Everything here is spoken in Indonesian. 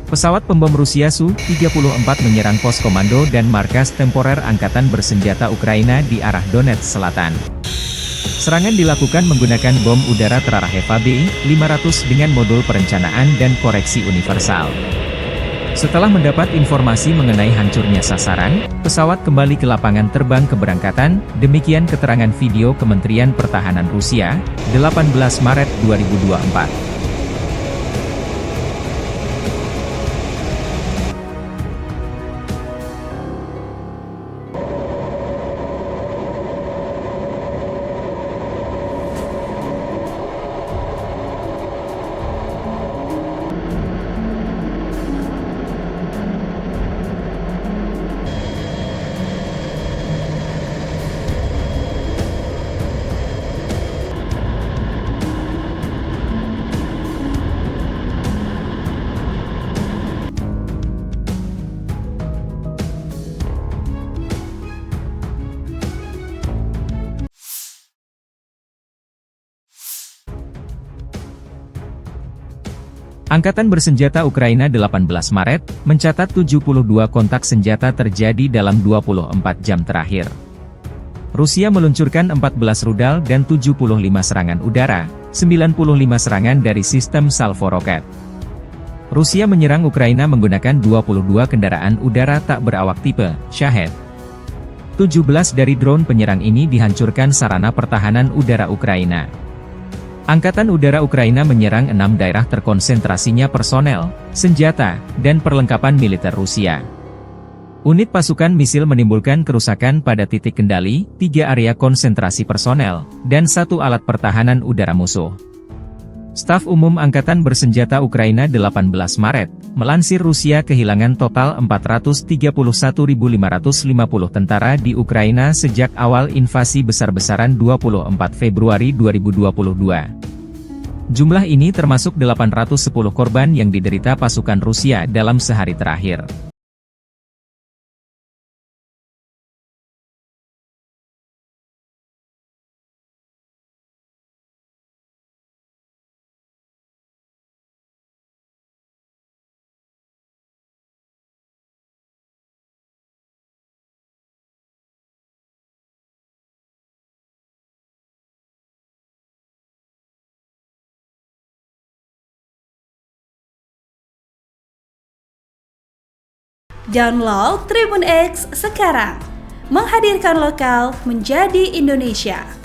Pesawat pembom Rusia Su-34 menyerang pos komando dan markas temporer Angkatan Bersenjata Ukraina di arah Donetsk Selatan. Serangan dilakukan menggunakan bom udara terarah EVA-BI-500 dengan modul perencanaan dan koreksi universal. Setelah mendapat informasi mengenai hancurnya sasaran, pesawat kembali ke lapangan terbang keberangkatan, demikian keterangan video Kementerian Pertahanan Rusia, 18 Maret 2024. Angkatan Bersenjata Ukraina 18 Maret, mencatat 72 kontak senjata terjadi dalam 24 jam terakhir. Rusia meluncurkan 14 rudal dan 75 serangan udara, 95 serangan dari sistem salvo roket. Rusia menyerang Ukraina menggunakan 22 kendaraan udara tak berawak tipe Shahed. 17 dari drone penyerang ini dihancurkan sarana pertahanan udara Ukraina. Angkatan Udara Ukraina menyerang 6 daerah terkonsentrasinya personel, senjata, dan perlengkapan militer Rusia. Unit pasukan misil menimbulkan kerusakan pada titik kendali, 3 area konsentrasi personel, dan 1 alat pertahanan udara musuh. Staf Umum Angkatan Bersenjata Ukraina 18 Maret, melansir Rusia kehilangan total 431.550 tentara di Ukraina sejak awal invasi besar-besaran 24 Februari 2022. Jumlah ini termasuk 810 korban yang diderita pasukan Rusia dalam sehari terakhir. Download Tribun X sekarang, menghadirkan lokal menjadi Indonesia.